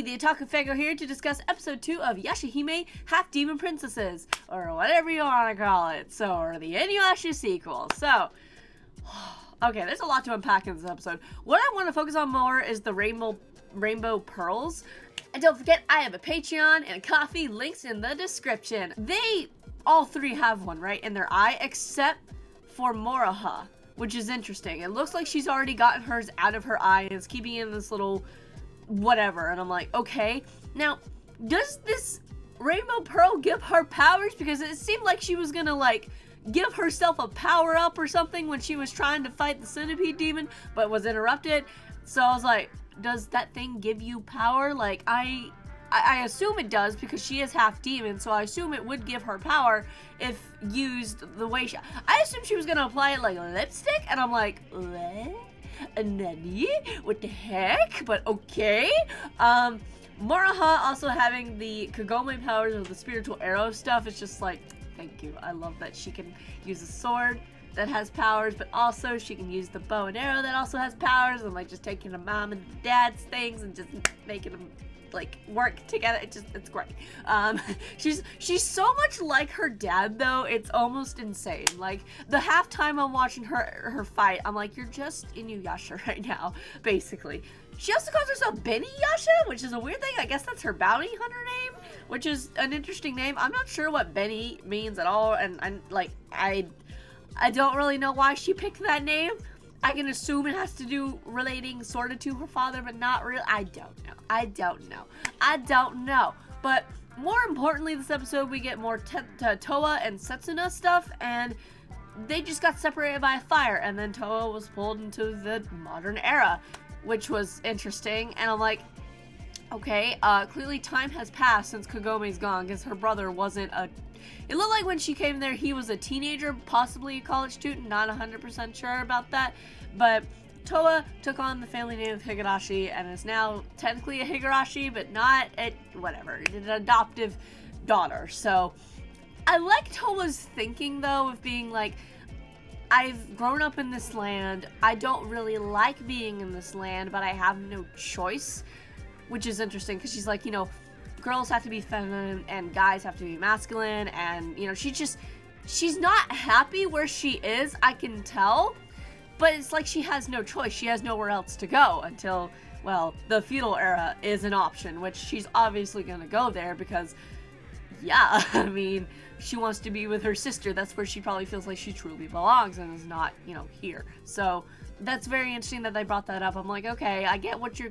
me, the Otaku Fango, here to discuss episode 2 of Yashahime, Half Demon Princesses, or whatever you want to call it, or the Inuyasha sequel. So, okay, there's a lot to unpack in this episode. What I want to focus on more is the rainbow pearls. And don't forget, I have a Patreon and a coffee, links in the description. They all three have one, right, in their eye, except for Moroha, which is interesting. It looks like she's already gotten hers out of her eye and is keeping it in this little whatever. And I'm like, okay. Now, does this rainbow pearl give her powers? Because it seemed like she was gonna, like, give herself a power-up or something when she was trying to fight the centipede demon, but was interrupted. So I was like, does that thing give you power? Like, I assume it does because she is half demon, so I assume it would give her power if used the way she... I assumed she was going to apply it like lipstick, and I'm like, what? Nani? What the heck? But okay. Moroha also having the Kagome powers of the spiritual arrow stuff. It's just like, thank you. I love that she can use a sword that has powers, but also she can use the bow and arrow that also has powers, and like just taking a mom and dad's things and just making them like work together. It's great. She's so much like her dad though, it's almost insane. Like the half time I'm watching her fight, I'm like, you're just Inuyasha right now, basically. She also calls herself Benny Yasha, which is a weird thing. I guess that's her bounty hunter name, which is an interesting name. I'm not sure what Benny means at all, and I don't really know why she picked that name. I can assume it has to do relating sort of to her father, but not really. I don't know. But more importantly, this episode, we get more Towa and Setsuna stuff, and they just got separated by a fire, and then Towa was pulled into the modern era, which was interesting. And I'm like, okay, clearly time has passed since Kagome's gone, because her brother wasn't a... It looked like when she came there, he was a teenager, possibly a college student, not 100% sure about that. But Towa took on the family name of Higurashi and is now technically a Higurashi, but not whatever, an adoptive daughter. So I like Towa's thinking, though, of being like, I've grown up in this land. I don't really like being in this land, but I have no choice, which is interesting because she's like, you know, girls have to be feminine and guys have to be masculine, and you know, she's not happy where she is, I can tell, but it's like she has no choice. She has nowhere else to go until, well, the feudal era is an option, which she's obviously gonna go there because, yeah, I mean, she wants to be with her sister. That's where she probably feels like she truly belongs and is not, you know, here. So that's very interesting that they brought that up. I'm like, okay, I get what you're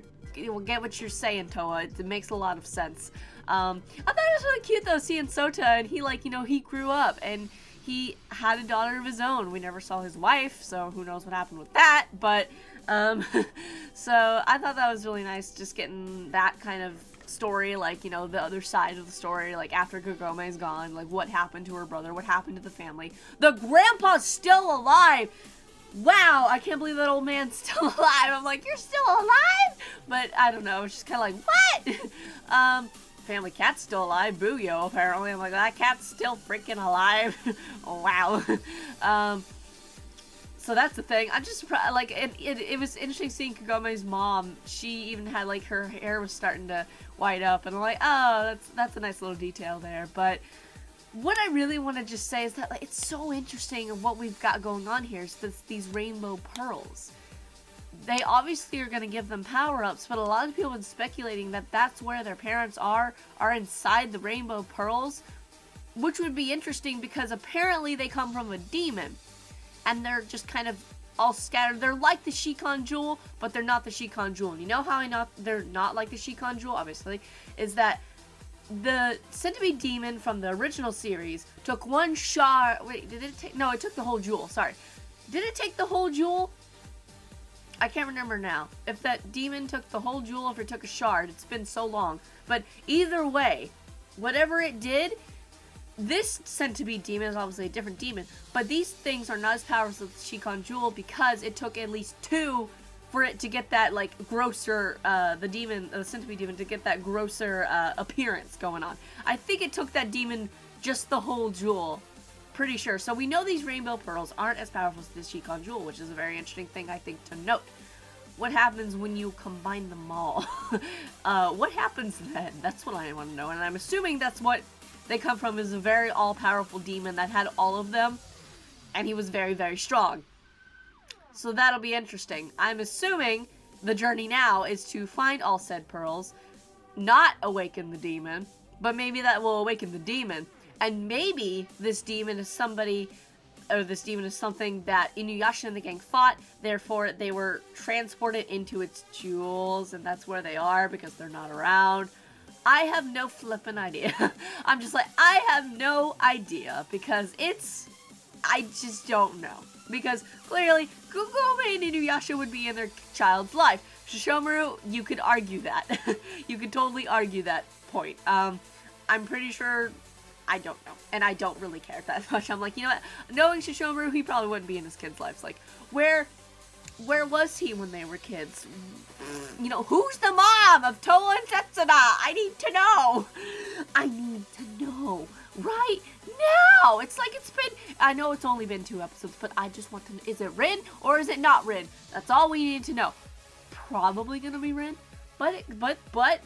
saying, Towa. It makes a lot of sense. I thought it was really cute though, seeing Sota, and he, like, you know, he grew up and he had a daughter of his own. We never saw his wife, so who knows what happened with that, but so I thought that was really nice, just getting that kind of story, like, you know, the other side of the story, like after Kagome's gone, like what happened to her brother, what happened to the family. The grandpa's still alive. Wow, I can't believe that old man's still alive. I'm like, you're still alive? But I don't know, it's just kind of like, what? Family cat's still alive. Booyo, apparently. I'm like, that cat's still freaking alive. Oh, wow. So that's the thing. I'm just surprised, like, it was interesting seeing Kagome's mom. She even had, like, her hair was starting to white up, and I'm like, oh, that's a nice little detail there. But what I really want to just say is that, like, it's so interesting of what we've got going on here is these rainbow pearls. They obviously are going to give them power-ups, but a lot of people have been speculating that that's where their parents are inside the rainbow pearls, which would be interesting because apparently they come from a demon, and they're just kind of all scattered. They're like the Shikon Jewel, but they're not the Shikon Jewel. And you know how they're not like the Shikon Jewel, obviously, is that the centipede demon from the original series took one shard. Wait, did it take? No, it took the whole jewel. Sorry. Did it take the whole jewel? I can't remember now. If that demon took the whole jewel, if it took a shard, it's been so long. But either way, whatever it did, this centipede demon is obviously a different demon. But these things are not as powerful as the Shikon Jewel because it took at least two for it to get that, like, grosser, the centipede demon, to get that grosser appearance going on. I think it took that demon just the whole jewel. Pretty sure. So we know these rainbow pearls aren't as powerful as the Shikon Jewel, which is a very interesting thing, I think, to note. what happens when you combine them all. What happens then? That's what I want to know. And I'm assuming that's what they come from, is a very all-powerful demon that had all of them. And he was very, very strong. So that'll be interesting. I'm assuming the journey now is to find all said pearls, not awaken the demon, but maybe that will awaken the demon. And maybe this demon is something that Inuyasha and the gang fought, therefore they were transported into its jewels, and that's where they are because they're not around. I have no flippin' idea. I'm just like, I have no idea, because I just don't know. Because clearly, Kagome and Inuyasha would be in their child's life. Sesshomaru, you could argue that. You could totally argue that point. I'm pretty sure, I don't know. And I don't really care that much. I'm like, you know what? Knowing Sesshomaru, he probably wouldn't be in his kids' lives. Like, where was he when they were kids? You know, who's the mom of Towa and Setsuna? I need to know. I need to know. Right now. It's like I know it's only been 2 episodes, but I just want to know, is it Rin or is it not Rin? That's all we need to know. Probably gonna be Rin, but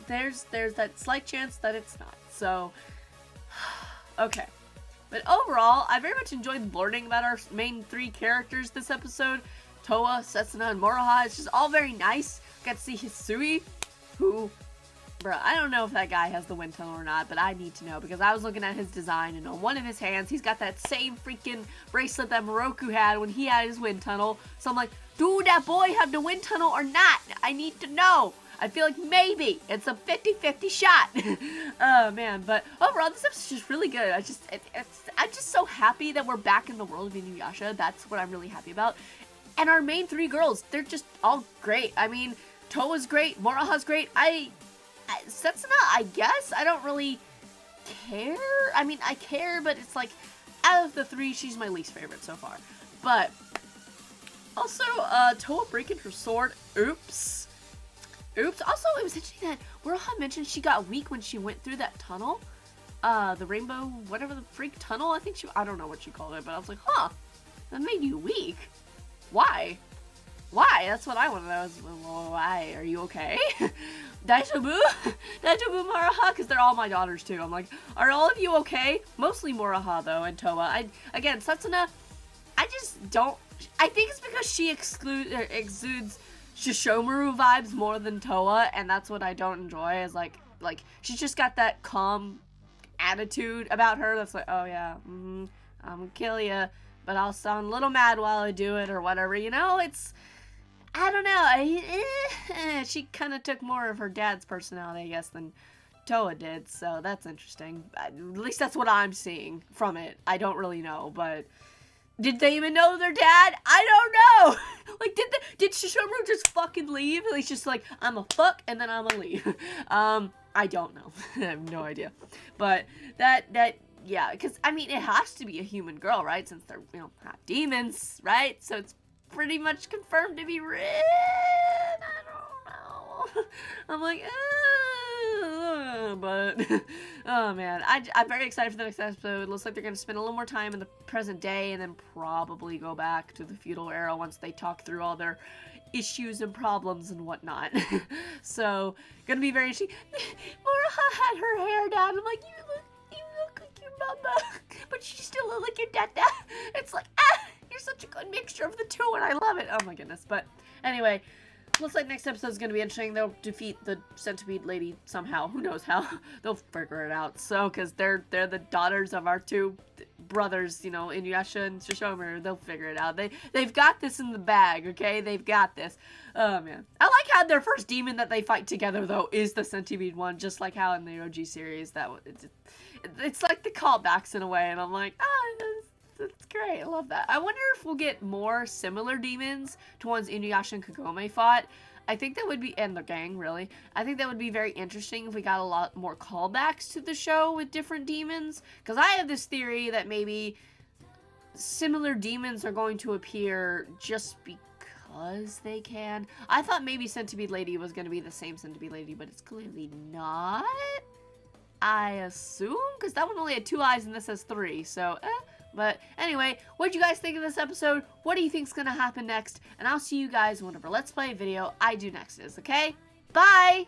there's that slight chance that it's not. So, okay. But overall, I very much enjoyed learning about our main 3 characters this episode. Towa, Setsuna, and Moroha. It's just all very nice. Got to see Hisui, who, bruh, I don't know if that guy has the wind tunnel or not, but I need to know, because I was looking at his design, and on one of his hands, he's got that same freaking bracelet that Moroku had when he had his wind tunnel. So I'm like, do that boy have the wind tunnel or not? I need to know. I feel like maybe it's a 50-50 shot. Oh man, but overall this episode's just really good. I'm just so happy that we're back in the world of Inuyasha. That's what I'm really happy about. And our main 3 girls, they're just all great. I mean, Towa's great, Moroha's great. Setsuna, I guess, I don't really care. I mean, I care, but it's like, out of the 3, she's my least favorite so far. But also, Towa breaking her sword. Oops. Also, it was interesting that Moroha mentioned she got weak when she went through that tunnel. The rainbow, whatever the freak tunnel, I don't know what she called it, but I was like, huh, that made you weak. Why? That's what I want to know. Why? Are you okay? Daijoubu? Daijoubu Moroha? Because they're all my daughters too. I'm like, are all of you okay? Mostly Moroha though, and Towa. Again, Setsuna, I just don't. I think it's because she exudes Sesshomaru vibes more than Towa, and that's what I don't enjoy. Is like she's just got that calm attitude about her. That's like, oh yeah, I'm gonna kill ya, but I'll sound a little mad while I do it or whatever. You know, I don't know. She kind of took more of her dad's personality, I guess, than Towa did. So that's interesting. At least that's what I'm seeing from it. I don't really know, but did they even know their dad? I don't know. Like, did Sesshomaru just fucking leave? He's just like, I'm a fuck and then I'm a leave. I don't know. I have no idea. But yeah, because I mean, it has to be a human girl, right? Since they're half demons, right? So it's pretty much confirmed to be Rin. I don't know. I'm like, but oh man, I'm very excited for the next episode. It looks like they're gonna spend a little more time in the present day and then probably go back to the feudal era once they talk through all their issues and problems and whatnot. So gonna be very interesting. Moroha had her hair down. I'm like, you look like your mama, but you still look like your dada. It's like, you're such a good mixture of the two, and I love it. Oh my goodness. But anyway, looks like next episode is going to be interesting. They'll defeat the centipede lady somehow. Who knows how? They'll figure it out. So, because they're the daughters of our 2 brothers, Inuyasha and Sesshomaru. They'll figure it out. They've got this in the bag, okay? They've got this. Oh, man. I like how their first demon that they fight together, though, is the centipede one. Just like how in the OG series, it's like the callbacks in a way. And I'm like, that's great. I love that. I wonder if we'll get more similar demons to ones Inuyasha and Kagome fought. I think that would be, and the gang, really. I think that would be very interesting if we got a lot more callbacks to the show with different demons. Because I have this theory that maybe similar demons are going to appear just because they can. I thought maybe Centipede Lady was going to be the same Centipede Lady, but it's clearly not. I assume, because that one only had 2 eyes and this has 3, so But anyway, what did you guys think of this episode? What do you think is going to happen next? And I'll see you guys whenever Let's Play video I do next is, okay? Bye!